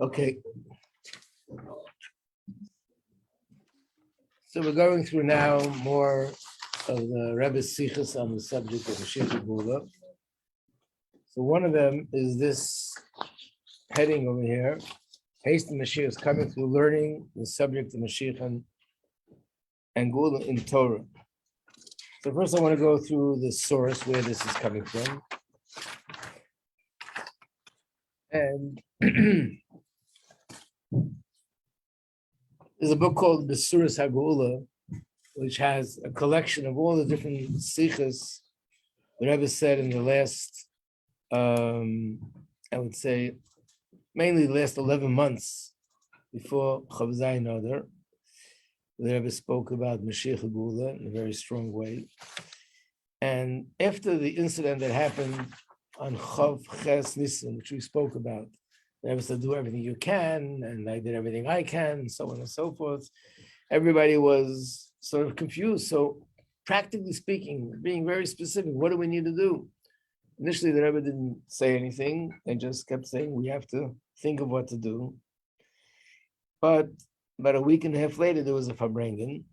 Okay. So we're going through now more of the Rebbe's Sichos on the subject of Moshiach Geulah. So one of them is this heading over here. Hasten Mashiach is coming through learning the subject of Mashiach and Geulah in Torah. So first I want to go through the source where this is coming from. And there's a book called Besuras HaGeulah, which has a collection of all the different sichos the Rebbe said in the last, I would say, mainly the last 11 months before Chav Zayin Adar. The Rebbe spoke about Moshiach Geulah in a very strong way. And after the incident that happened on Chav Ches Nisan, which we spoke about, the Rebbe said, do everything you can, and I did everything I can, and so on and so forth. Everybody was sort of confused. So practically speaking, being very specific, what do we need to do? Initially, the Rebbe didn't say anything. They just kept saying, we have to think of what to do. But about a week and a half later, there was a Farbrengen,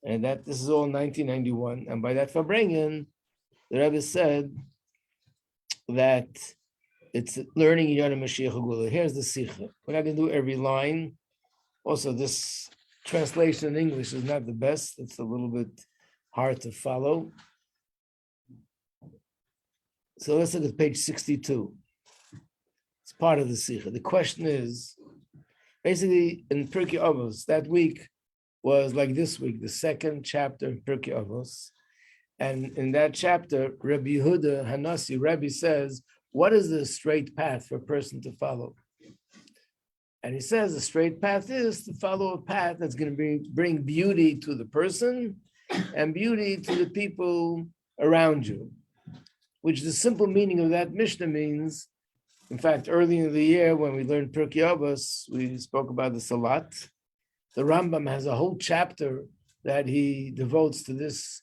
and this is all 1991. And by that Farbrengen, the Rebbe said that it's learning Iyar and Moshiach Geulah. Here's the Sikha. We're not going to do every line. Also, this translation in English is not the best. It's a little bit hard to follow. So let's look at page 62. It's part of the Sikha. The question is, basically in Pirkei Avos, that week was like this week, the second chapter in Pirkei Avos. And in that chapter, Rabbi Yehuda Hanasi, Rabbi says, what is the straight path for a person to follow? And he says the straight path is to follow a path that's going to bring beauty to the person and beauty to the people around you, which the simple meaning of that Mishnah means. In fact, early in the year when we learned Pirkei Avos, we spoke about this a lot. The Rambam has a whole chapter that he devotes to this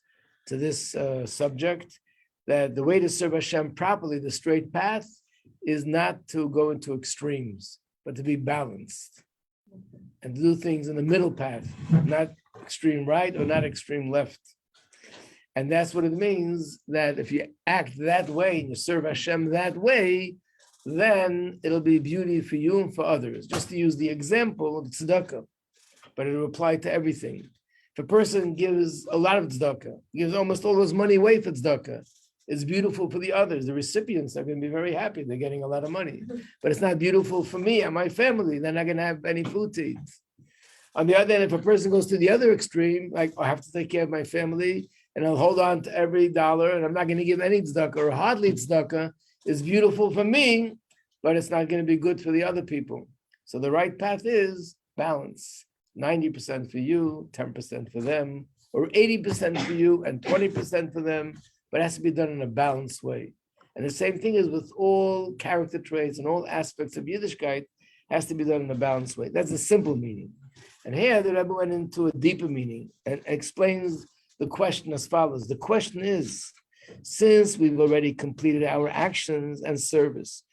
subject, that the way to serve Hashem properly, the straight path, is not to go into extremes, but to be balanced and to do things in the middle path, not extreme right or not extreme left. And that's what it means, that if you act that way and you serve Hashem that way, then it'll be beauty for you and for others. Just to use the example of tzedakah, but it'll apply to everything. If a person gives a lot of tzedakah, gives almost all his money away for tzedakah, it's beautiful for the others. The recipients are going to be very happy. They're getting a lot of money. But it's not beautiful for me and my family. They're not going to have any food to eat. On the other hand, if a person goes to the other extreme, like, I have to take care of my family and I'll hold on to every dollar and I'm not going to give any tzedakah or hardly tzedakah, it's beautiful for me, but it's not going to be good for the other people. So the right path is balance. 90% for you, 10% for them, or 80% for you and 20% for them, but it has to be done in a balanced way. And the same thing is with all character traits and all aspects of Yiddishkeit, has to be done in a balanced way. That's a simple meaning. And here the Rebbe went into a deeper meaning and explains the question as follows. The question is, since we've already completed our actions and service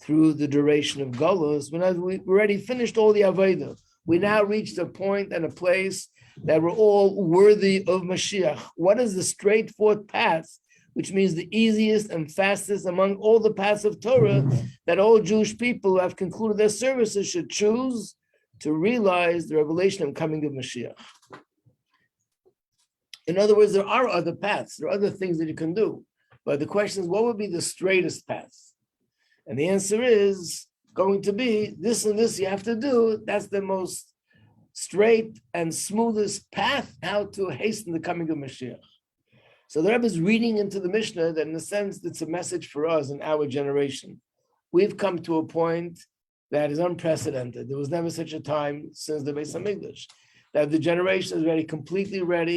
through the duration of Golos, we've already finished all the Avodah. We now reached a point and a place that we're all worthy of Mashiach. What is the straightforward path, which means the easiest and fastest among all the paths of Torah, that all Jewish people who have concluded their services should choose to realize the revelation of coming of Mashiach? In other words, there are other paths. There are other things that you can do. But the question is, what would be the straightest path? And the answer is going to be this and this you have to do. That's the most straight and smoothest path how to hasten the coming of Mashiach. So the Rebbe is reading into the Mishnah that in a sense it's a message for us in our generation. We've come to a point that is unprecedented. There was never such a time since the Beis Hamikdash that the generation is ready,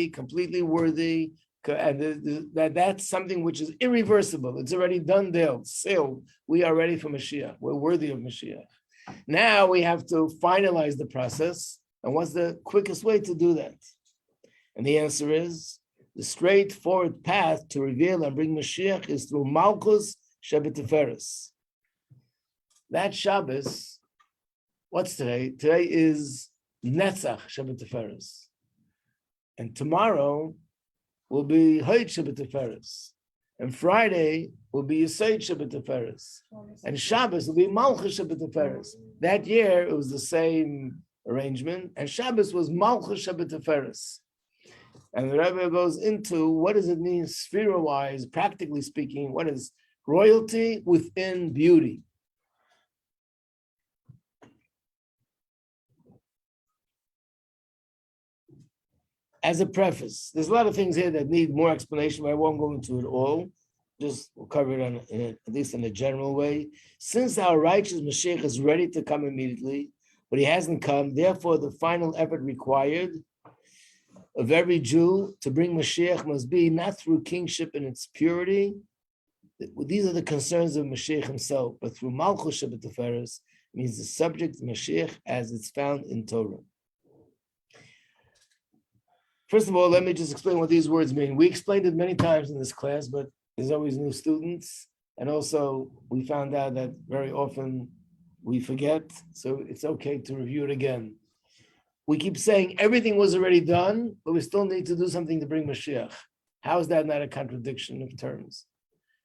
completely worthy, and that's something which is irreversible. It's already done deal, sealed. We are ready for Mashiach. We're worthy of Mashiach. Now we have to finalize the process. And what's the quickest way to do that? And the answer is, the straightforward path to reveal and bring Mashiach is through Malchus Shebetiferes. That Shabbos What's today? Today is Netzach Shabbat Tiferes. And tomorrow will be Hoyt Shabbat Tiferes. And Friday will be Yesod Shabbat Tiferes. And Shabbos will be Malchus Shabbat Tiferes. That year, it was the same arrangement. And Shabbos was Malchus Shabbat Tiferes. And the Rebbe goes into what does it mean, sphere-wise, practically speaking, what is royalty within beauty? As a preface, there's a lot of things here that need more explanation, but I won't go into it all. Just we'll cover it at least in a general way. Since our righteous Mashiach is ready to come immediately, but he hasn't come, therefore the final effort required of every Jew to bring Mashiach must be not through kingship in its purity. These are the concerns of Mashiach himself, but through Malchus Shabbat Tiferes, means the subject of Mashiach as it's found in Torah. First of all, let me just explain what these words mean. We explained it many times in this class, but there's always new students. And also, we found out that very often we forget, so it's okay to review it again. We keep saying everything was already done, but we still need to do something to bring Mashiach. How is that not a contradiction of terms?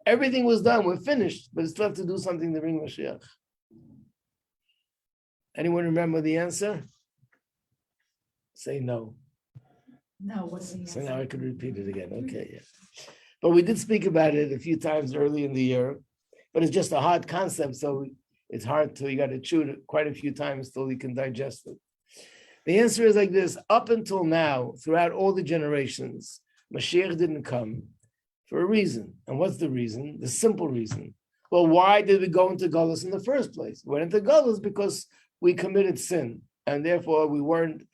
Everything was done, we're finished, but still have to do something to bring Mashiach. Anyone remember the answer? Say no. No, what's the answer? So now I could repeat it again. Okay, yeah. But we did speak about it a few times early in the year, but it's just a hard concept, so it's hard to, you got to chew it quite a few times till you can digest it. The answer is like this: up until now, throughout all the generations, Mashiach didn't come for a reason. And what's the reason? The simple reason. Well, why did we go into Geulah in the first place? We went into Geulah because we committed sin, and therefore we weren't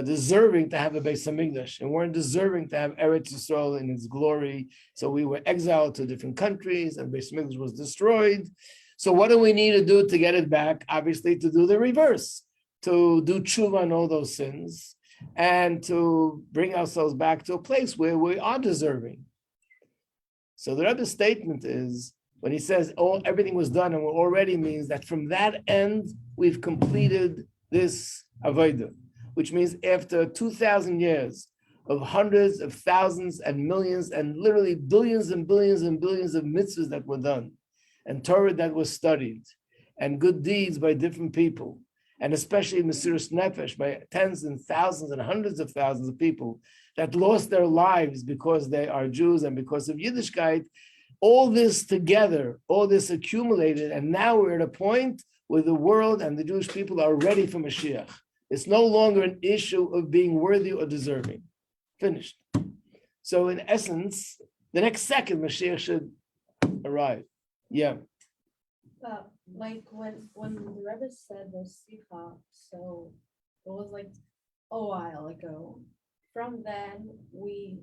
deserving to have a Beis Hamikdash, and weren't deserving to have Eretz Yisrael in its glory. So we were exiled to different countries, and Beis Hamikdash was destroyed. So what do we need to do to get it back? Obviously, to do the reverse, to do tshuva on all those sins, and to bring ourselves back to a place where we are deserving. So the Rebbe's statement is, when he says everything was done and already, means that from that end, we've completed this avodah, which means after 2,000 years of hundreds of thousands and millions and literally billions and billions and billions of mitzvahs that were done, and Torah that was studied, and good deeds by different people, and especially Mesiras Nefesh by tens and thousands and hundreds of thousands of people that lost their lives because they are Jews and because of Yiddishkeit, all this together, all this accumulated, and now we're at a point where the world and the Jewish people are ready for Mashiach. It's no longer an issue of being worthy or deserving. Finished. So in essence, the next second Mashiach should arrive. Yeah. Like when the Rebbe said the Sikha, so it was like a while ago. From then we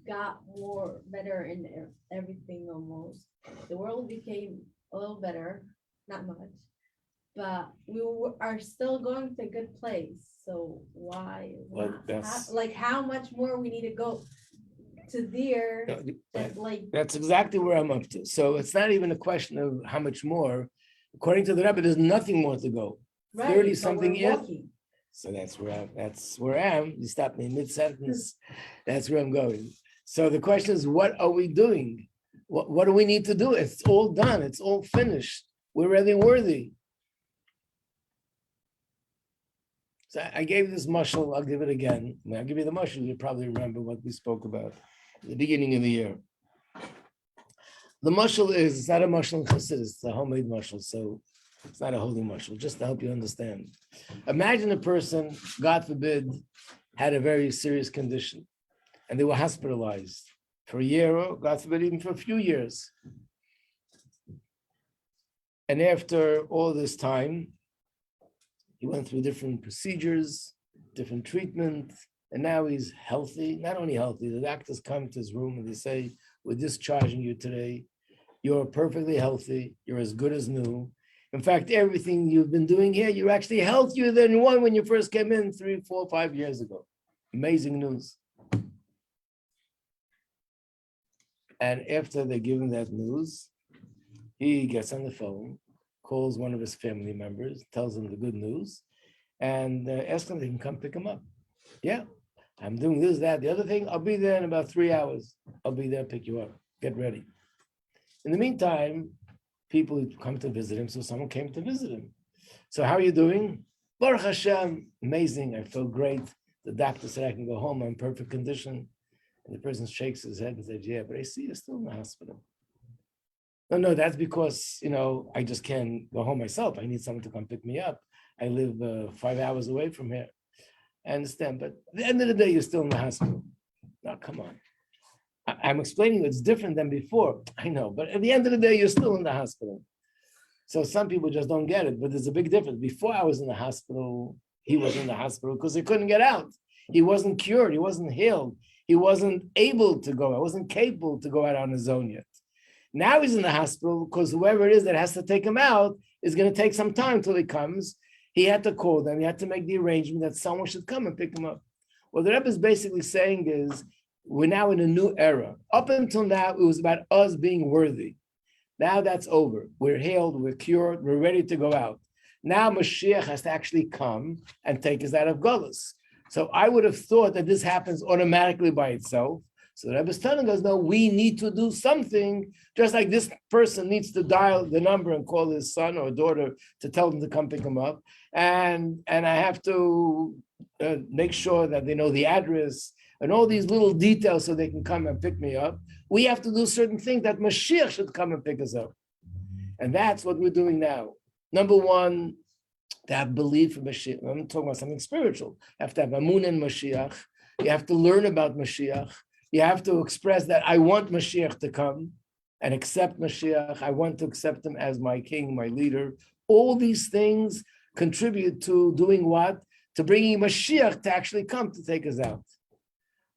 got more better in everything almost. The world became a little better, not much, but we are still going to a good place. So why? How much more we need to go to there? That's exactly where I'm up to. So it's not even a question of how much more. According to the Rebbe, there's nothing more to go. Right, 30 something years. Walking. So that's where I am. You stop me mid-sentence. That's where I'm going. So the question is, what are we doing? What do we need to do? It's all done. It's all finished. We're really worthy. So I gave this mashal. I'll give it again. When I give you the mashal, you probably remember what we spoke about at the beginning of the year. The mashal is, it's not a mashal in Chassidus, it's a homemade mashal. So it's not a holy mashal, just to help you understand. Imagine a person, God forbid, had a very serious condition and they were hospitalized for a year or, God forbid, even for a few years. And after all this time, he went through different procedures, different treatment, and now he's healthy. Not only healthy, the doctors come to his room and they say, we're discharging you today. You're perfectly healthy. You're as good as new. In fact, everything you've been doing here, you're actually healthier than you were when you first came in 3, 4, 5 years ago. Amazing news. And after they give him that news, he gets on the phone, calls one of his family members, tells him the good news, and asks him if he can come pick him up. Yeah, I'm doing this, that, the other thing. I'll be there in about 3 hours. I'll be there, pick you up. Get ready. In the meantime, people come to visit him, so someone came to visit him. So how are you doing? Baruch Hashem, amazing. I feel great. The doctor said I can go home. I'm in perfect condition. And the person shakes his head and says, yeah, but I see you're still in the hospital. No, that's because, I just can't go home myself. I need someone to come pick me up. I live 5 hours away from here. I understand, but at the end of the day, you're still in the hospital. Now, come on. I'm explaining it's different than before. I know, but at the end of the day, you're still in the hospital. So some people just don't get it, but there's a big difference. Before I was in the hospital, he was in the hospital because he couldn't get out. He wasn't cured. He wasn't healed. He wasn't able to go. I wasn't capable to go out on his own yet. Now he's in the hospital because whoever it is that has to take him out is going to take some time till he comes. He had to call them. He had to make the arrangement that someone should come and pick him up. What the Rebbe is basically saying is we're now in a new era. Up until now, it was about us being worthy. Now that's over. We're healed. We're cured. We're ready to go out. Now Mashiach has to actually come and take us out of Gullus. So I would have thought that this happens automatically by itself. So the Rebbe is telling us, no, we need to do something, just like this person needs to dial the number and call his son or daughter to tell them to come pick him up. And I have to make sure that they know the address and all these little details so they can come and pick me up. We have to do certain things that Mashiach should come and pick us up. And that's what we're doing now. Number one, to have belief in Mashiach. I'm talking about something spiritual. You have to have amun in Mashiach. You have to learn about Mashiach. You have to express that I want Mashiach to come and accept Mashiach. I want to accept him as my king, my leader. All these things contribute to doing what? To bringing Mashiach to actually come to take us out.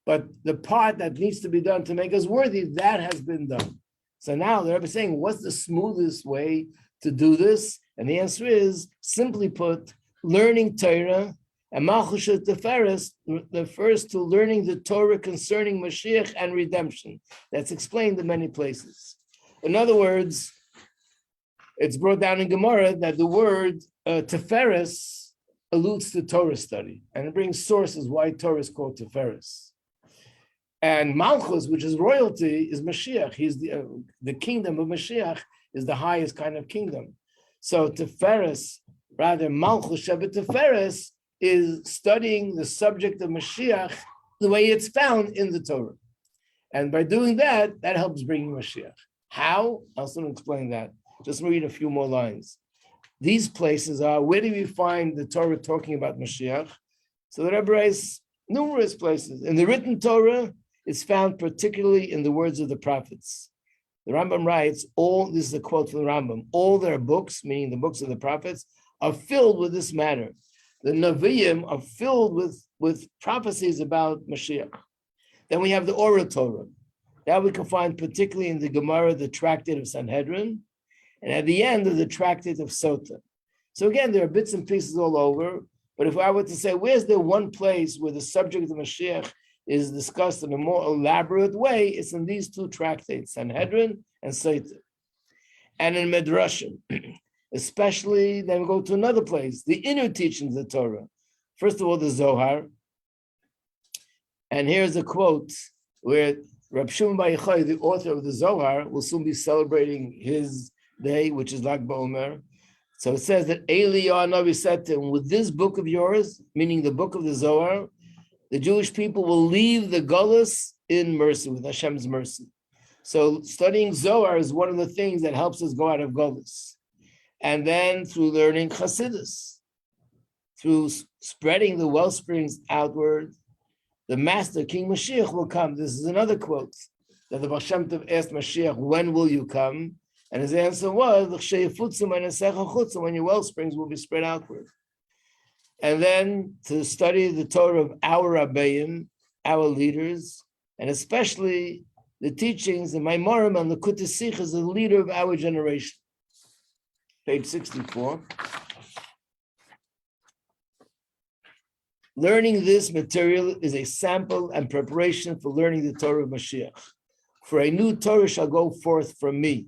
But the part that needs to be done to make us worthy, that has been done. So now the Rebbe is saying, what's the smoothest way to do this? And the answer is, simply put, learning Torah. And Malchus Teferes refers to learning the Torah concerning Mashiach and redemption. That's explained in many places. In other words, it's brought down in Gemara that the word Teferes alludes to Torah study, and it brings sources why Torah is called Teferes. And Malchus, which is royalty, is Mashiach. He's the kingdom of Mashiach is the highest kind of kingdom. So Teferes, rather Malchus Shabbat Teferes, is studying the subject of Mashiach the way it's found in the Torah. And by doing that, that helps bring Mashiach. How? I'll soon explain that. Just read a few more lines. These places are, where do we find the Torah talking about Mashiach? So the Rebbe writes numerous places. In the written Torah, it's found particularly in the words of the prophets. The Rambam writes, this is a quote from the Rambam, all their books, meaning the books of the prophets, are filled with this matter. The Nevi'im are filled with prophecies about Mashiach. Then we have the Oral Torah. That we can find particularly in the Gemara, the Tractate of Sanhedrin, and at the end of the Tractate of Sota. So again, there are bits and pieces all over, but if I were to say, where's there one place where the subject of Mashiach is discussed in a more elaborate way, it's in these two tractates, Sanhedrin and Sota. And in Midrashim, especially, then we go to another place, the inner teachings of the Torah. First of all, the Zohar. And here's a quote where Reb Shimon Bar Yochai, the author of the Zohar, will soon be celebrating his day, which is Lag BaOmer. So it says that Eli Navi said to him, with this book of yours, meaning the book of the Zohar, the Jewish people will leave the Gullus in mercy, with Hashem's mercy. So studying Zohar is one of the things that helps us go out of Gullus. And then through learning Chassidus, through spreading the well springs outward, the master, King Mashiach, will come. This is another quote that the Baal Shem Tov asked Mashiach, when will you come? And his answer was, when your well springs will be spread outward. And then to study the Torah of our Rabbeim, our leaders, and especially the teachings, the Maimorim on the Likutei Sichos, the leader of our generation. Page 64. Learning this material is a sample and preparation for learning the Torah of Mashiach. For a new Torah shall go forth from me.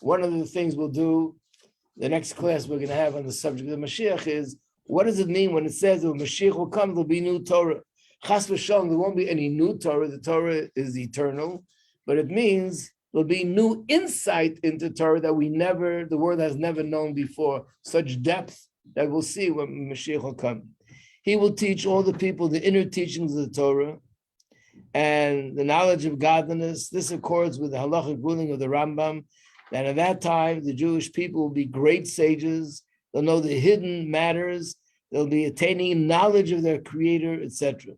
One of the things we'll do the next class we're going to have on the subject of Mashiach is, what does it mean when it says that when Mashiach will come, there'll be new Torah? Chas v'shalom, there won't be any new Torah. The Torah is eternal, but it means there'll be new insight into Torah that the world has never known before, such depth that we'll see when Mashiach will come. He will teach all the people the inner teachings of the Torah and the knowledge of godliness. This accords with the halachic ruling of the Rambam, that at that time, the Jewish people will be great sages. They'll know the hidden matters. They'll be attaining knowledge of their Creator, etc.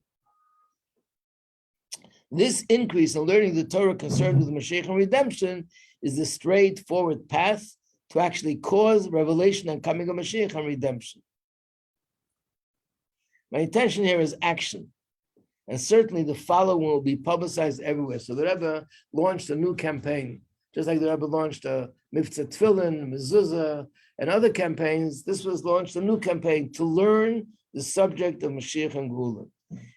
This increase in learning the Torah concerned with Mashiach and redemption is the straightforward path to actually cause revelation and coming of Mashiach and redemption. My intention here is action. And certainly the following will be publicized everywhere. So the Rebbe launched a new campaign, just like the Rebbe launched a Mivtza Tefillin, Mezuzah, and other campaigns. This was launched a new campaign to learn the subject of Mashiach and Geulah.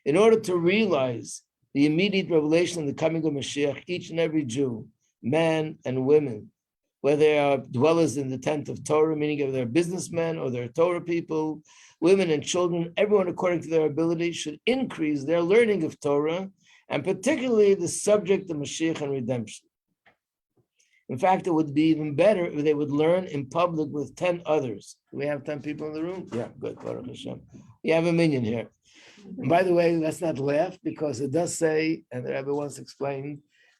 In order to realize the immediate revelation of the coming of Mashiach, each and every Jew, man and women, whether they are dwellers in the tent of Torah, meaning if they're businessmen or they're Torah people, women and children, everyone according to their ability should increase their learning of Torah, and particularly the subject of Mashiach and redemption. In fact, it would be even better if they would learn in public with 10 others. Do we have 10 people in the room? Yeah, good. Baruch Hashem. We have a minion here. And by the way, let's not laugh, because it does say, and the Rebbe once explained,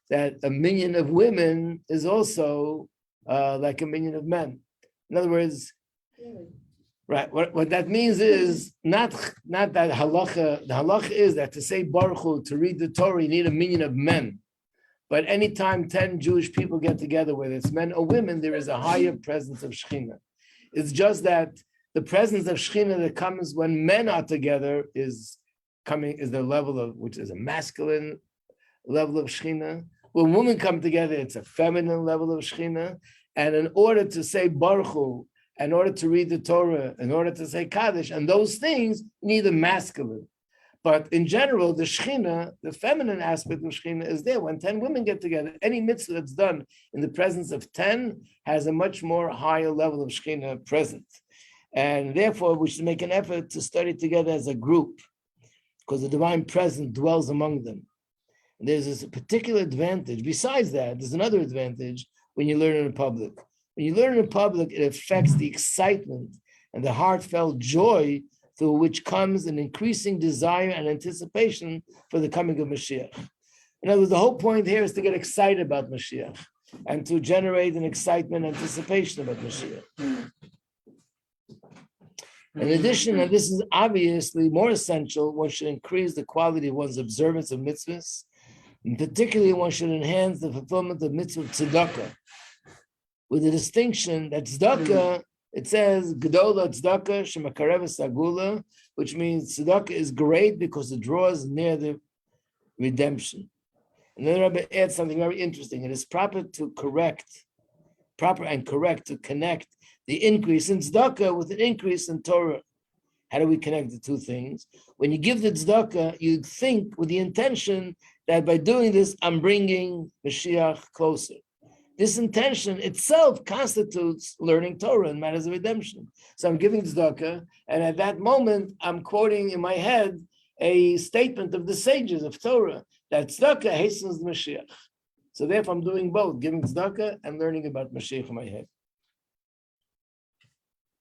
that a minion of women is also like a minion of men. In other words, right, what that means is not that halacha. The halacha is that to say Baruch Hu, to read the Torah, you need a minion of men. But anytime 10 Jewish people get together, whether it's men or women, there is a higher presence of Shekhinah. It's just that the presence of Shekhinah that comes when men are together is the level of, which is a masculine level of Shekhinah. When women come together, it's a feminine level of Shekhinah. And in order to say Baruch Hu, in order to read the Torah, in order to say Kaddish, and those things need a masculine. But in general, the Shekhinah, the feminine aspect of Shekhinah is there. When 10 women get together, any mitzvah that's done in the presence of 10 has a much more higher level of Shekhinah present. And therefore, we should make an effort to study together as a group, because the divine presence dwells among them. And there's this particular advantage. Besides that, there's another advantage when you learn in public. When you learn in public, it affects the excitement and the heartfelt joy through which comes an increasing desire and anticipation for the coming of Mashiach. In other words, the whole point here is to get excited about Mashiach and to generate an excitement, anticipation about Mashiach. In addition, and this is obviously more essential, one should increase the quality of one's observance of mitzvahs. And particularly, one should enhance the fulfillment of mitzvah tzedakah, with the distinction that tzedakah, it says, Gedola tzedakah shemakareves agula, which means tzedakah is great because it draws near the redemption. And then Rabbi adds something very interesting. It is proper and correct to connect the increase in tzedakah with an increase in Torah. How do we connect the two things? When you give the tzedakah, you think with the intention that by doing this, I'm bringing Mashiach closer. This intention itself constitutes learning Torah in matters of redemption. So I'm giving tzedakah, and at that moment, I'm quoting in my head a statement of the sages of Torah, that tzedakah hastens the Mashiach. So therefore, I'm doing both, giving tzedakah and learning about Mashiach in my head.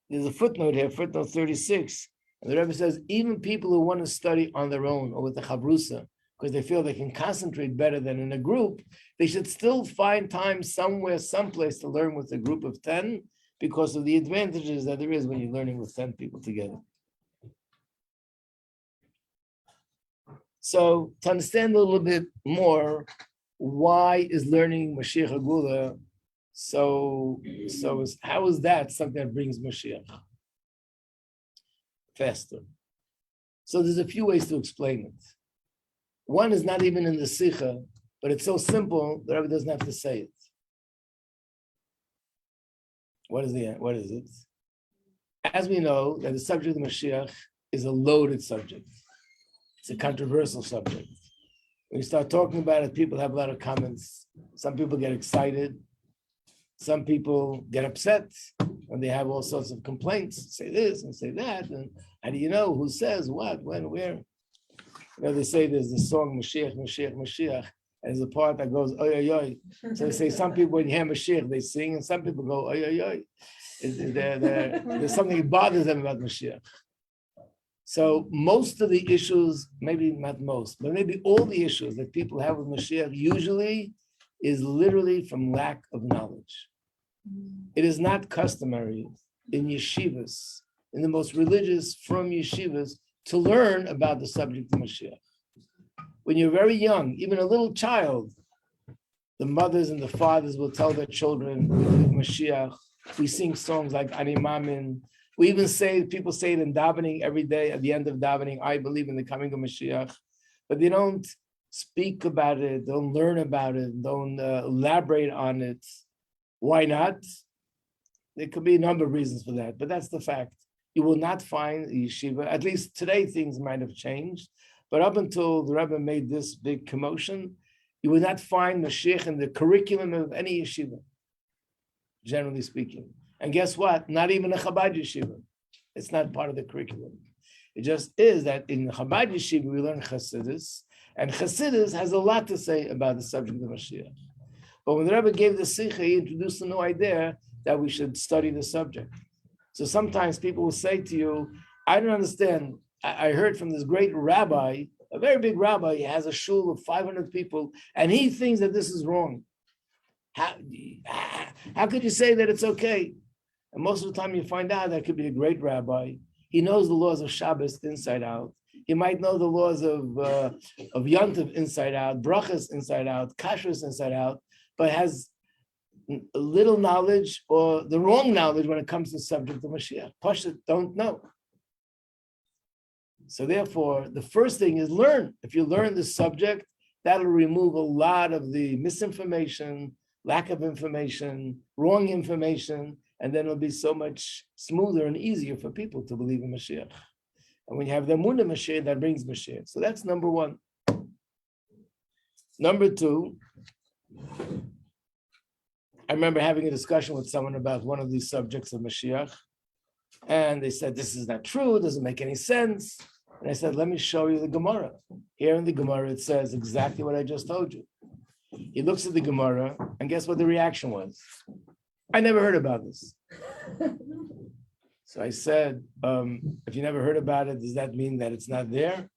There's a footnote here, footnote 36. And the Rebbe says, even people who want to study on their own or with the chavrusa, because they feel they can concentrate better than in a group, they should still find time somewhere, someplace to learn with a group of 10, because of the advantages that there is when you're learning with 10 people together. So to understand a little bit more, why is learning Moshiach Geulah how is that something that brings Mashiach faster? So there's a few ways to explain it. One is not even in the Sikha, but it's so simple that Rebbe doesn't have to say it. What is it? As we know, that the subject of Mashiach is a loaded subject. It's a controversial subject. When you start talking about it, people have a lot of comments. Some people get excited. Some people get upset. And they have all sorts of complaints, say this and say that. And how do you know who says what, when, where? They say there's the song Mashiach, Mashiach, Mashiach. And there's a part that goes, oy, oy, oy. So they say some people, when you hear Mashiach, they sing, and some people go, oy, oy, oy. There's something that bothers them about Mashiach. So most of the issues, maybe not most, but maybe all the issues that people have with Mashiach usually is literally from lack of knowledge. It is not customary in yeshivas, in the most religious from yeshivas, to learn about the subject of Mashiach. When you're very young, even a little child, the mothers and the fathers will tell their children, we believe Mashiach. We sing songs like Ani Mamin. We even say, people say it in davening every day at the end of davening, I believe in the coming of Mashiach. But they don't speak about it, don't learn about it, don't elaborate on it. Why not? There could be a number of reasons for that, but that's the fact. You will not find a yeshiva, at least today things might have changed, but up until the Rebbe made this big commotion, you will not find Mashiach in the curriculum of any yeshiva, generally speaking. And guess what? Not even a Chabad yeshiva. It's not part of the curriculum. It just is that in Chabad yeshiva we learn Chassidus, and Chassidus has a lot to say about the subject of Mashiach. But when the Rebbe gave the Sikha, he introduced a new idea that we should study the subject. So sometimes people will say to you, I don't understand. I heard from this great rabbi, a very big rabbi, he has a shul of 500 people, and he thinks that this is wrong. How could you say that it's okay? And most of the time you find out that could be a great rabbi. He knows the laws of Shabbos inside out. He might know the laws of Yontiv inside out, brachas inside out, kashrus inside out, but has little knowledge or the wrong knowledge when it comes to the subject of Mashiach. Pashut don't know. So therefore, the first thing is learn. If you learn the subject, that'll remove a lot of the misinformation, lack of information, wrong information, and then it'll be so much smoother and easier for people to believe in Mashiach. And when you have the Emunah Mashiach, that brings Mashiach. So that's number one. Number two, I remember having a discussion with someone about one of these subjects of Mashiach, and they said, this is not true, it doesn't make any sense. And I said, let me show you the Gemara. Here in the Gemara, it says exactly what I just told you. He looks at the Gemara, and guess what the reaction was? I never heard about this. So I said, if you never heard about it, does that mean that it's not there?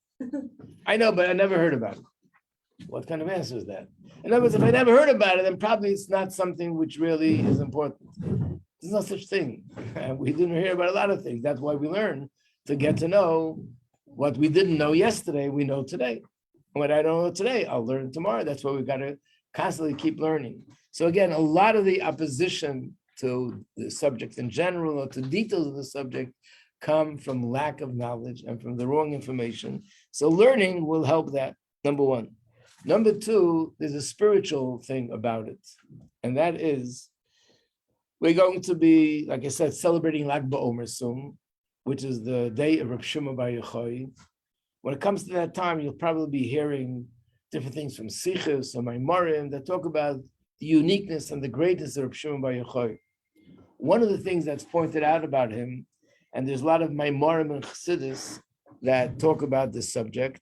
I know, but I never heard about it. What kind of answer is that? In other words, if I never heard about it, then probably it's not something which really is important. There's no such thing. We didn't hear about a lot of things. That's why we learn to get to know what we didn't know yesterday, we know today. And what I don't know today, I'll learn tomorrow. That's why we've got to constantly keep learning. So again, a lot of the opposition to the subject in general or to details of the subject come from lack of knowledge and from the wrong information. So learning will help that, number one. Number two, there's a spiritual thing about it. And that is, we're going to be, like I said, celebrating Lag BaOmer soon, which is the day of Reb Shimon Bar Yochai. When it comes to that time, you'll probably be hearing different things from Sichos or Maimarim that talk about the uniqueness and the greatness of Reb Shimon Bar Yochai. One of the things that's pointed out about him, and there's a lot of Maimarim and Chassidus that talk about this subject,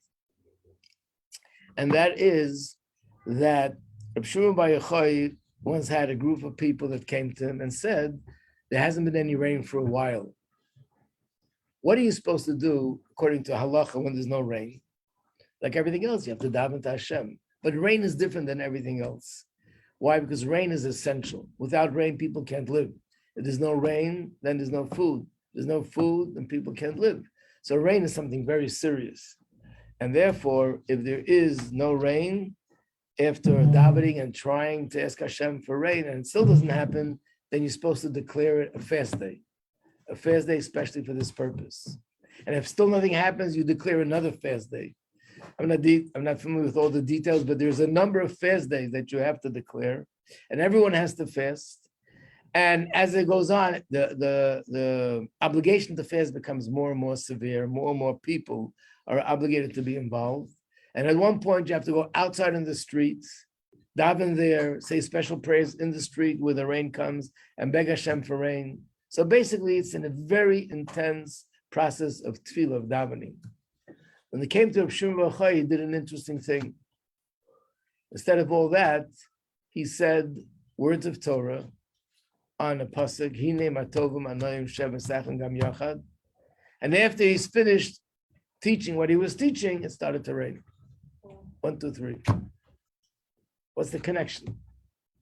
and that is that Reb Shimon Bar Yochai once had a group of people that came to him and said, there hasn't been any rain for a while. What are you supposed to do according to halacha when there's no rain? Like everything else, you have to daven to Hashem. But rain is different than everything else. Why? Because rain is essential. Without rain, people can't live. If there's no rain, then there's no food. If there's no food, then people can't live. So rain is something very serious. And therefore, if there is no rain, after davening and trying to ask Hashem for rain, and it still doesn't happen, then you're supposed to declare it a fast day especially for this purpose. And if still nothing happens, you declare another fast day. I'm not familiar with all the details, but there's a number of fast days that you have to declare, and everyone has to fast. And as it goes on, the obligation to fast becomes more and more severe. More and more people are obligated to be involved. And at one point, you have to go outside in the streets, daven there, say special prayers in the street where the rain comes, and beg Hashem for rain. So basically, it's in a very intense process of tefillah, of davening. When they came to Rav Shimon bar Yochai, he did an interesting thing. Instead of all that, he said words of Torah on a pasuk, Hine matovim anoim sheva sachem gam yachad. And after he's finished teaching what he was teaching, it started to rain. 1, 2, 3. What's the connection?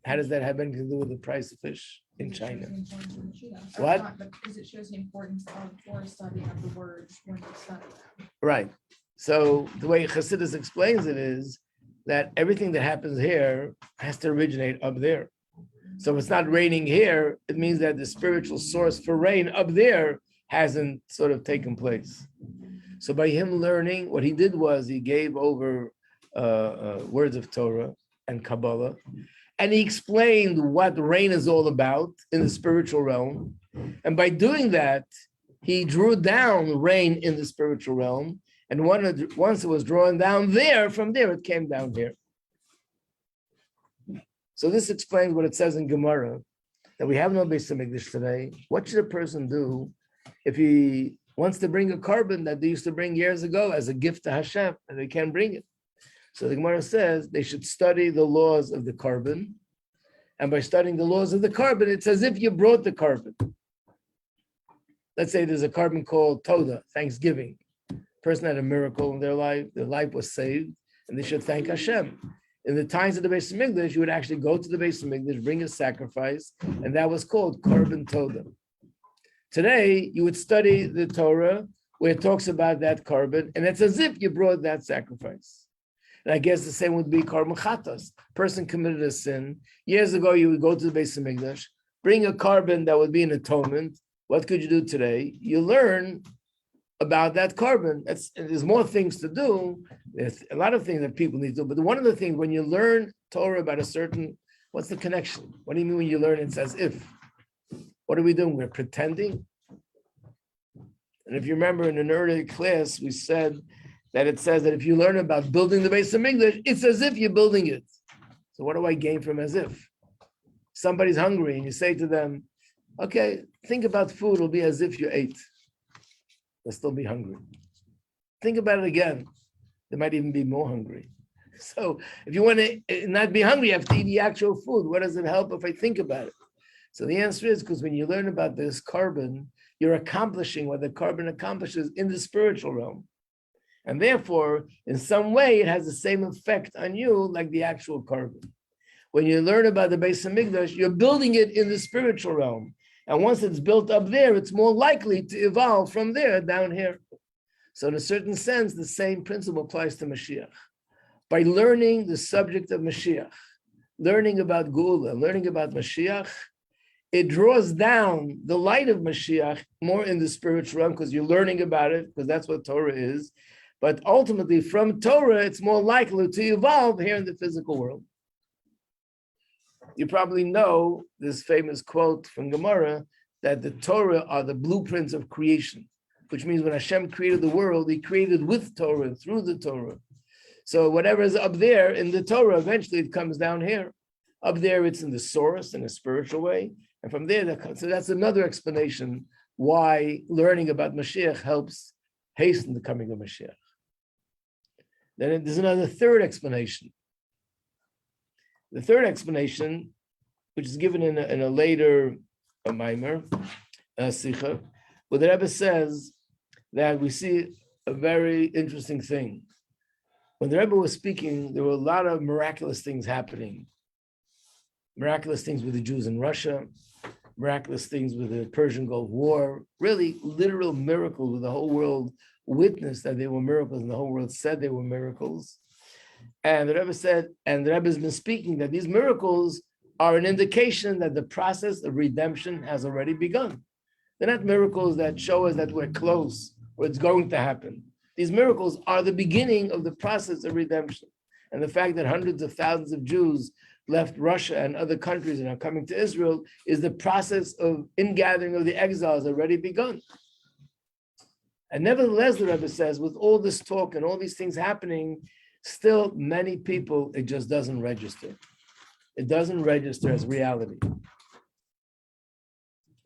How does that have anything to do with the price of fish in China? What? Because it shows the importance of Torah study of the words when you study them. Right. So the way Chassidus explains it is that everything that happens here has to originate up there. So if it's not raining here, it means that the spiritual source for rain up there hasn't sort of taken place. So by him learning, what he did was he gave over words of Torah and Kabbalah, and he explained what rain is all about in the spiritual realm. And by doing that, he drew down rain in the spiritual realm. And once it was drawn down there, from there it came down here. So this explains what it says in Gemara, that we have no Beis Hamikdash today. What should a person do if he wants to bring a carbon that they used to bring years ago as a gift to Hashem, and they can't bring it? So the Gemara says they should study the laws of the carbon. And by studying the laws of the carbon, it's as if you brought the carbon. Let's say there's a carbon called Toda, Thanksgiving. Person had a miracle in their life was saved, and they should thank Hashem. In the times of the Beis Hamikdash, you would actually go to the Beis Hamikdash, bring a sacrifice, and that was called carbon Toda. Today, you would study the Torah where it talks about that carbon, and it's as if you brought that sacrifice. And I guess the same would be carbon chatas. Person committed a sin. Years ago, you would go to the Beis Hamikdash, bring a carbon that would be an atonement. What could you do today? You learn about that carbon. There's more things to do. There's a lot of things that people need to do. But one of the things, when you learn Torah about a certain, what's the connection? What do you mean when you learn it's as if? What are we doing? We're pretending. And if you remember in an earlier class, we said that it says that if you learn about building the Beis Hamikdash, it's as if you're building it. So what do I gain from as if? Somebody's hungry and you say to them, okay, think about food, it'll be as if you ate. They'll still be hungry. Think about it again. They might even be more hungry. So if you want to not be hungry, you have to eat the actual food. What does it help if I think about it? So the answer is because when you learn about this carbon, you're accomplishing what the carbon accomplishes in the spiritual realm. And therefore, in some way, it has the same effect on you like the actual carbon. When you learn about the Beis Hamikdash, you're building it in the spiritual realm. And once it's built up there, it's more likely to evolve from there down here. So in a certain sense, the same principle applies to Mashiach. By learning the subject of Mashiach, learning about Geulah, learning about Mashiach, it draws down the light of Mashiach more in the spiritual realm because you're learning about it, because that's what Torah is. But ultimately, from Torah, it's more likely to evolve here in the physical world. You probably know this famous quote from Gemara that the Torah are the blueprints of creation, which means when Hashem created the world, he created with Torah, through the Torah. So whatever is up there in the Torah, eventually it comes down here. Up there, it's in the source in a spiritual way. And from there, so that's another explanation why learning about Mashiach helps hasten the coming of Mashiach. Then there's another third explanation. The third explanation, which is given in a later Maimer, Sikha, where the Rebbe says that we see a very interesting thing. When the Rebbe was speaking, there were a lot of miraculous things happening. Miraculous things with the Jews in Russia, miraculous things with the Persian Gulf War, really literal miracles where the whole world witnessed that they were miracles and the whole world said they were miracles. And the Rebbe said, and the Rebbe has been speaking that these miracles are an indication that the process of redemption has already begun. They're not miracles that show us that we're close or it's going to happen. These miracles are the beginning of the process of redemption. And the fact that hundreds of thousands of Jews left Russia and other countries and are coming to Israel is the process of ingathering of the exiles already begun. And nevertheless, the Rebbe says, with all this talk and all these things happening, still many people, it just doesn't register. It doesn't register as reality.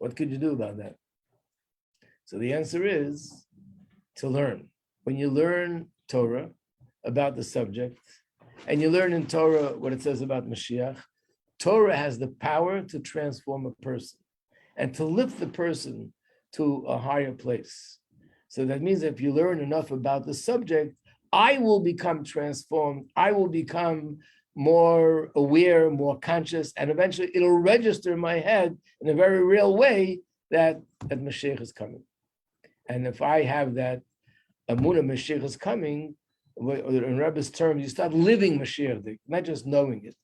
What could you do about that? So the answer is to learn. When you learn Torah about the subject, and you learn in Torah what it says about Mashiach, Torah has the power to transform a person and to lift the person to a higher place. So that means if you learn enough about the subject, I will become transformed. I will become more aware, more conscious, and eventually it'll register in my head in a very real way that Mashiach is coming. And if I have that Amunah Mashiach is coming, in Rebbe's terms, you start living Mashiach, not just knowing it.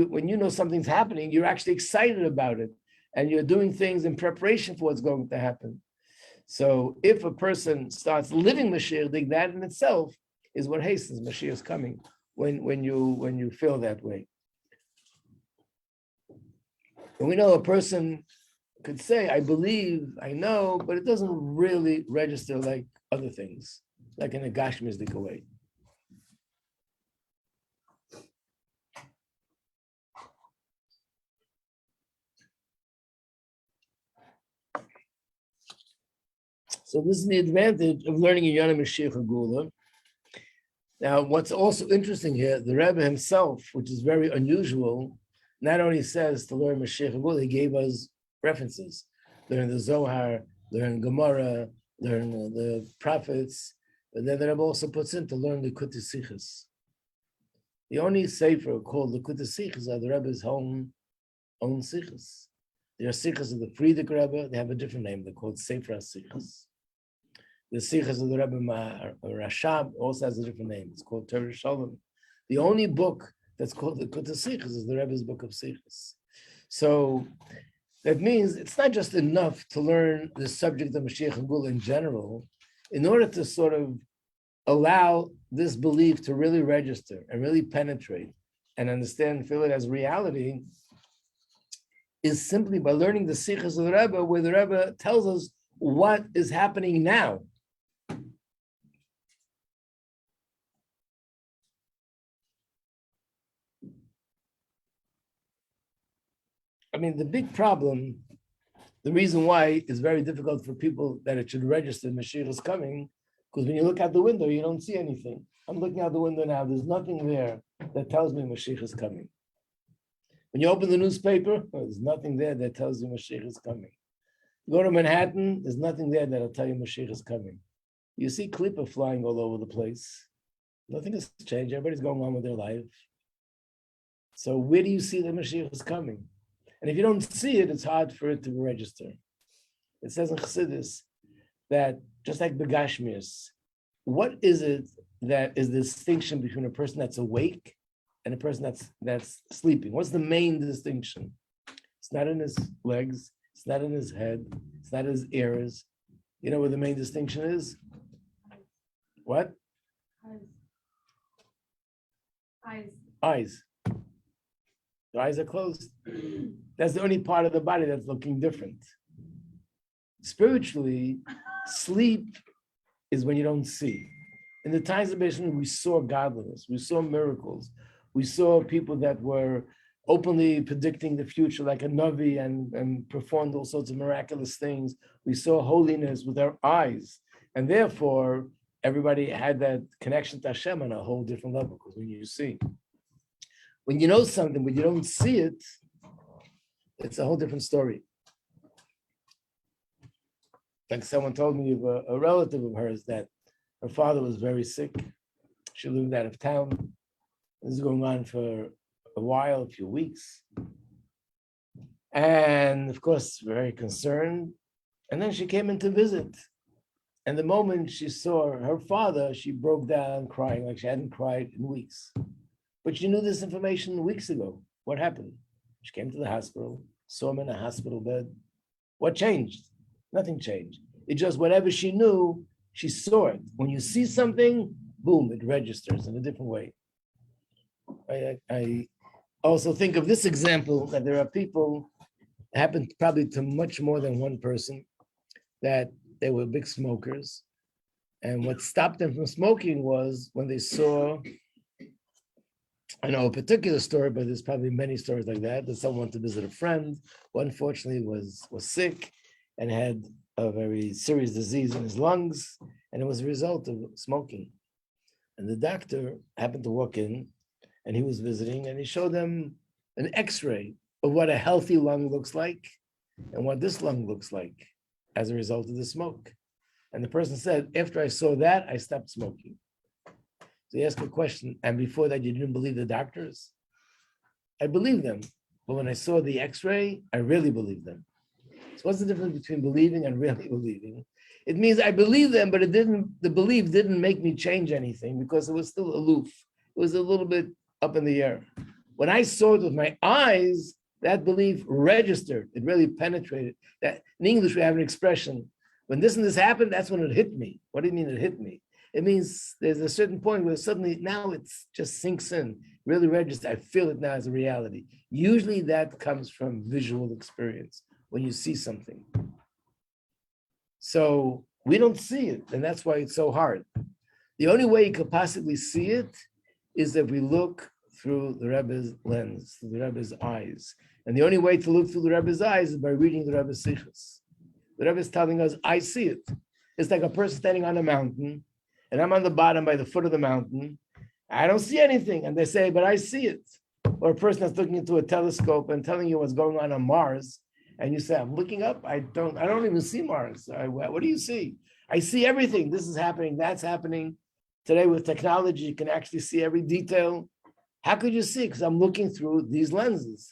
When you know something's happening, you're actually excited about it, and you're doing things in preparation for what's going to happen. So if a person starts living Mashiach, that in itself is what hastens Mashiach's coming. When you feel that way, and we know a person could say, "I believe, I know," but it doesn't really register like other things, like in a gashmistic way. So this is the advantage of learning Iyar Moshiach Geulah. Now, what's also interesting here, the Rebbe himself, which is very unusual, not only says to learn Moshiach Geulah, he gave us references. Learn the Zohar, learn Gemara, learn the prophets, but then the Rebbe also puts in to learn the Likutei Sichos. The only sefer called Likutei Sichos are the Rebbe's own Sichos. There are Sichos of the Frierdiker Rebbe, they have a different name, they're called Sefer Sichos. The Sichos of the Rebbe Rashab also has a different name. It's called Torah Shalom. The only book that's called the Likutei Sichos is the Rebbe's book of Sichos. So that means it's not just enough to learn the subject of Moshiach Geulah in general. In order to sort of allow this belief to really register and really penetrate and understand and feel it as reality, is simply by learning the Sichos of the Rebbe, where the Rebbe tells us what is happening now. I mean, the big problem, the reason why it's very difficult for people that it should register Mashiach is coming, because when you look out the window, you don't see anything. I'm looking out the window now, there's nothing there that tells me Mashiach is coming. When you open the newspaper, there's nothing there that tells you Mashiach is coming. You go to Manhattan, there's nothing there that'll tell you Mashiach is coming. You see Klippa flying all over the place. Nothing has changed, everybody's going on with their life. So where do you see that Mashiach is coming? And if you don't see it, it's hard for it to register. It says in Chassidus that just like Begashmius, what is it that is the distinction between a person that's awake and a person that's sleeping? What's the main distinction? It's not in his legs, it's not in his head, it's not in his ears. You know where the main distinction is? What? Eyes. The eyes are closed. That's the only part of the body that's looking different. Spiritually, sleep is when you don't see. In the times of Beishon, we saw godliness, we saw miracles, we saw people that were openly predicting the future like a Navi and performed all sorts of miraculous things. We saw holiness with our eyes. And therefore, everybody had that connection to Hashem on a whole different level, because when you see. When you know something, but you don't see it, it's a whole different story. Like someone told me of a relative of hers that her father was very sick. She lived out of town. This is going on for a while, a few weeks. And of course, very concerned. And then she came in to visit. And the moment she saw her father, she broke down crying like she hadn't cried in weeks. But she knew this information weeks ago. What happened? She came to the hospital, saw him in a hospital bed. What changed? Nothing changed. It just whatever she knew, she saw it. When you see something, boom, it registers in a different way. I also think of this example that there are people, it happened probably to much more than one person, that they were big smokers. And what stopped them from smoking was when they saw I know a particular story, but there's probably many stories like that. That someone went to visit a friend who unfortunately was sick and had a very serious disease in his lungs, and it was a result of smoking. And the doctor happened to walk in, and he was visiting, and he showed them an X-ray of what a healthy lung looks like and what this lung looks like as a result of the smoke. And the person said, after I saw that, I stopped smoking. So he asked a question, and before that, you didn't believe the doctors? I believed them, but when I saw the X-ray, I really believed them. So what's the difference between believing and really believing? It means I believe them, but the belief didn't make me change anything because it was still aloof. It was a little bit up in the air. When I saw it with my eyes, that belief registered. It really penetrated. That in English, we have an expression, when this and this happened, that's when it hit me. What do you mean it hit me? It means there's a certain point where suddenly now it just sinks in, really registers. I feel it now as a reality. Usually that comes from visual experience, when you see something. So we don't see it, and that's why it's so hard. The only way you could possibly see it is if we look through the Rebbe's lens, through the Rebbe's eyes. And the only way to look through the Rebbe's eyes is by reading the Rebbe's sichos. The Rebbe is telling us, I see it. It's like a person standing on a mountain, and I'm on the bottom by the foot of the mountain. I don't see anything. And they say, but I see it. Or a person that's looking into a telescope and telling you what's going on Mars. And you say, I'm looking up. I don't even see Mars. What do you see? I see everything. This is happening. That's happening. Today with technology, you can actually see every detail. How could you see? Because I'm looking through these lenses.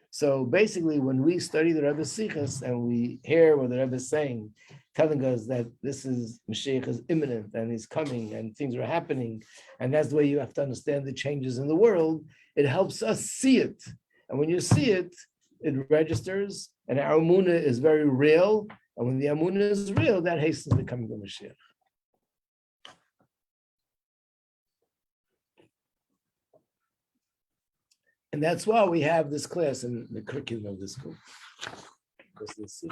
So basically, when we study the Rebbe's sichos and we hear what the Rebbe is saying, telling us that this is Mashiach is imminent and he's coming and things are happening, and that's the way you have to understand the changes in the world, it helps us see it. And when you see it, it registers, and our emunah is very real. And when the emunah is real, that hastens becoming the Mashiach. And that's why we have this class in the curriculum of this school. Because they see.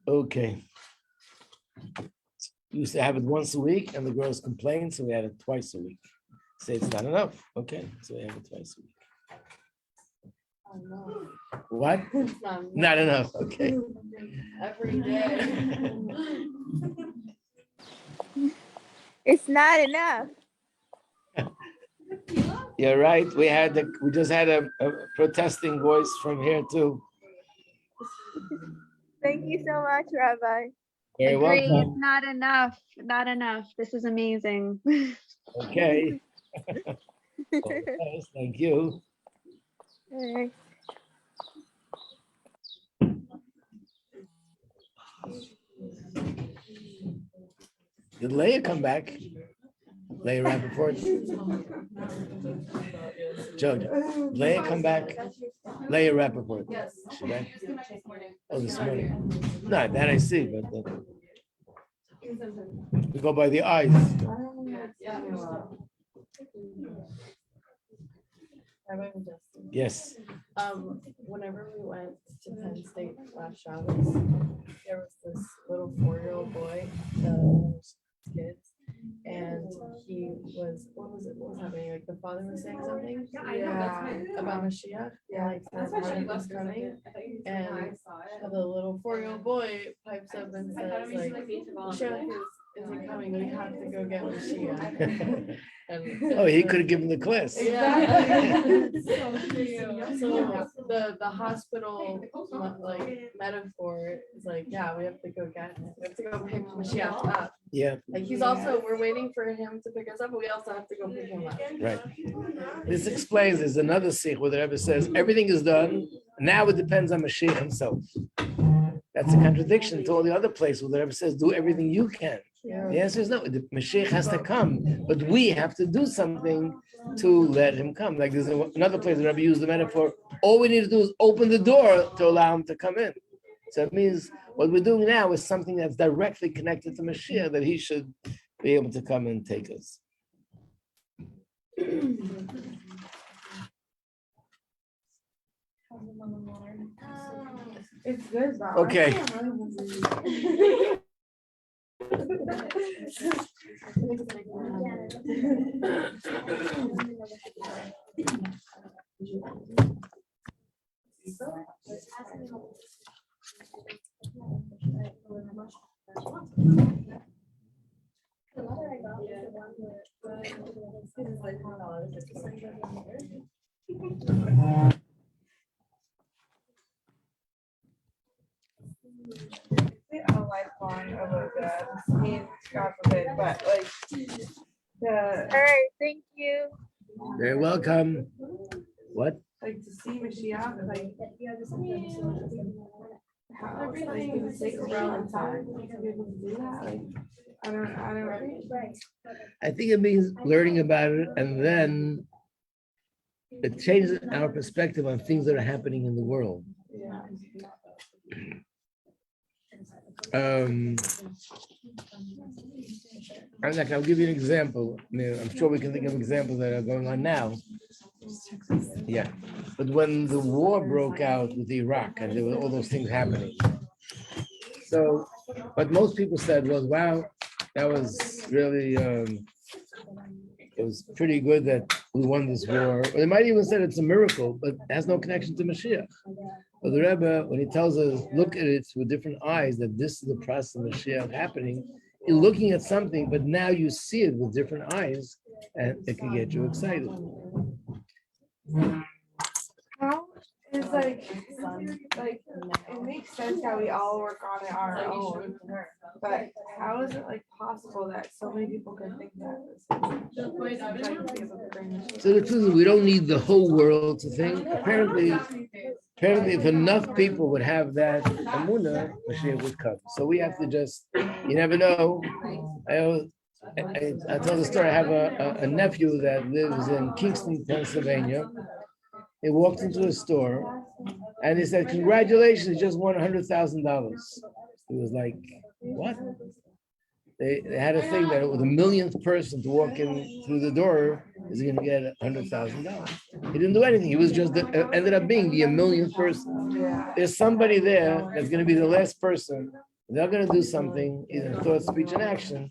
Okay. We used to have it once a week, and the girls complained, so we had it twice a week. Say it's not enough. Okay, so we have it twice a week. What? Not enough. Okay. Every day. It's not enough. You're right. We just had a protesting voice from here too. Thank you so much, Rabbi. Very Agree. welcome. It's not enough. Not enough. This is amazing. Okay. Okay, thank you. Okay. Did Leah come back? Leah Rappaport? Joe, Leah come back? Leah Rappaport? Yes. She back? Oh, this morning. No, that I see, but we go by the eyes. Yeah. Rabbi Majeski. Yes. Whenever we went to Penn State last Shabbos, there was this little 4-year-old boy, kids, and he was, what was happening? Like the father was saying something? About Mashiach? Yeah. Like That's that why she Mashiach was left coming. And it. the little 4-year-old boy pipes up and says, like, Mashiach isn't coming, we have to go get Mashiach. Oh, he could have given the class. Yeah. So the hospital like metaphor is like, yeah, we have to go get him. We have to go pick Mashiach up. Yeah, Like he's also, we're waiting for him to pick us up, but we also have to go pick him up. right. This explains, there's another sikh where the Rebbe says, everything is done, now it depends on Mashiach himself. That's a contradiction to all the other places where the Rebbe says, do everything you can. Yeah. The answer is no, the Mashiach has to come, but we have to do something to let him come. Like there's another place the Rebbe used the metaphor, all we need to do is open the door to allow him to come in. So it means what we're doing now is something that's directly connected to Mashiach, that he should be able to come and take us. It's good though. Okay. A lifelong of I mean, God forbid, but like the All right, thank you. Very welcome. What? like to see Mashiach, like how like it would take a long time to be able to do that. Like I don't. I think it means learning about it, and then it changes our perspective on things that are happening in the world. Yeah. I'll give you an example. I mean, I'm sure we can think of examples that are going on now. Yeah, but when the war broke out with Iraq and there were all those things happening, so what most people said was, "Wow, that was really it was pretty good that we won this war." Or they might even said it's a miracle, but it has no connection to Mashiach. But the Rebbe, when he tells us, look at it with different eyes, that this is the process of Mashiach happening, you're looking at something, but now you see it with different eyes, and it can get you excited. How is like it makes sense how we all work on it on our own, but how is it like possible that so many people can think that? So the truth is, we don't need the whole world to think. Apparently, if enough people would have that emunah, Mashiach would come. So we have to just, you never know. I tell the story. I have a nephew that lives in Kingston, Pennsylvania. He walked into a store and he said, "Congratulations, you just won $100,000." He was like, "What?" They had a thing that it was the millionth person to walk in through the door is going to get $100,000. He didn't do anything. He was just ended up being the millionth person. There's somebody there that's going to be the last person. They're going to do something, either thought, speech, and action.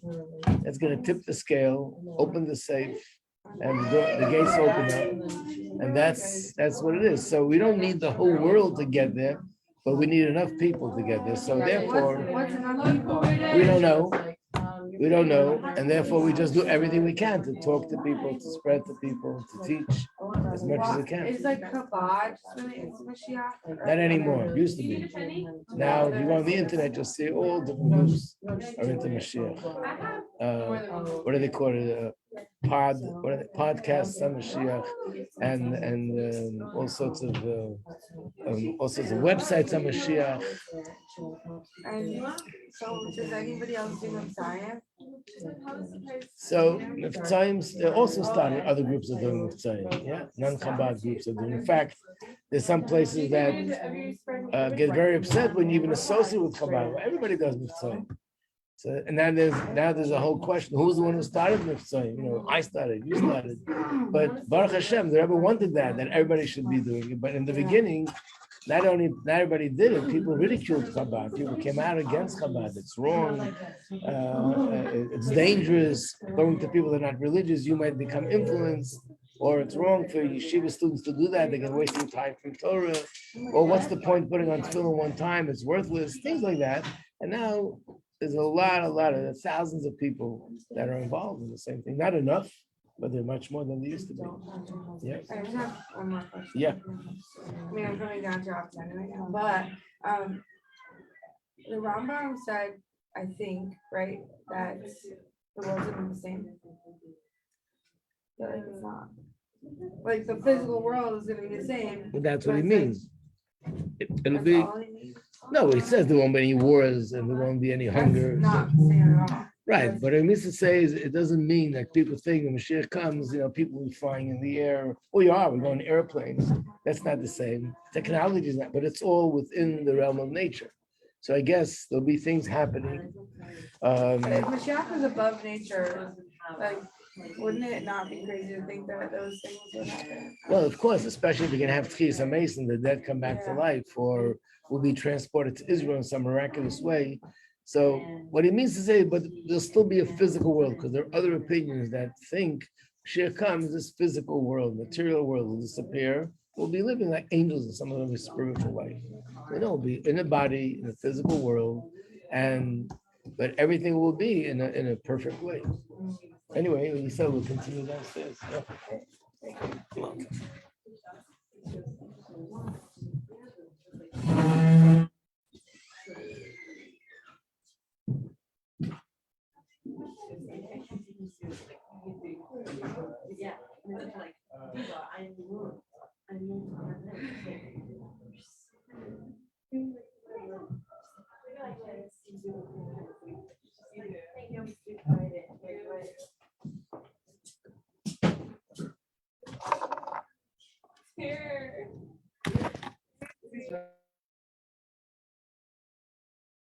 That's going to tip the scale, open the safe, and the gates open up, and that's what it is. So we don't need the whole world to get there, but we need enough people to get there. So therefore, we don't know, and therefore we just do everything we can to talk to people, to spread to people, to teach as much as we can. It's like Chabad when it's Mashiach. Not anymore. It used to be. Now, if you go on the internet, you'll see all different groups are into Mashiach. What do they call it? Podcasts on Mashiach, and all sorts of websites on Mashiach. And so, does anybody else do Messiah? So Miftzayim, they also started other groups of doing Miftzayim. Yeah, non-Chabad groups are doing. In fact, there's some places that get very upset when you even associate with Chabad. Everybody does Miftzayim. So, and now there's a whole question: who's the one who started Miftzayim? You know, I started, you started. But Baruch Hashem, the Rebbe wanted that everybody should be doing it. But in the beginning, not everybody did it. People ridiculed Chabad. People came out against Chabad. It's wrong. It's dangerous. Going to people that are not religious, you might become influenced. Or it's wrong for yeshiva students to do that. They're going to waste their time from Torah. Or what's the point putting on tefillin one time? It's worthless. Things like that. And now there's a lot of thousands of people that are involved in the same thing. Not enough, but they're much more than they used to be. Yeah. I just have one more question. Yeah. I mean, I'm coming down to off anyway now, but the Rambam said, I think, right, that the world's gonna be the same. But like it's not. Like the physical world is gonna be the same. But that's what he but it's means. It'll That's be all he means. no. He says there won't be any wars and there won't be any hunger. That's not the same at all. Right, but what it means to say is it doesn't mean that people think when Mashiach comes, people will be flying in the air. We're going in airplanes. That's not the same. Technology is not, but it's all within the realm of nature. So I guess there'll be things happening. But if Mashiach is above nature, like, wouldn't it not be crazy to think that those things would happen? Well, of course, especially if you can have Tchias Mason, the dead come back to life, or will be transported to Israel in some miraculous way. So what he means to say, but there'll still be a physical world, because there are other opinions that think Mashiach comes, this physical world, material world will disappear. We'll be living like angels in some of a spiritual life. You know, we'll be in a body, in a physical world, but everything will be in a perfect way. Anyway, when you said we'll continue downstairs. Yeah.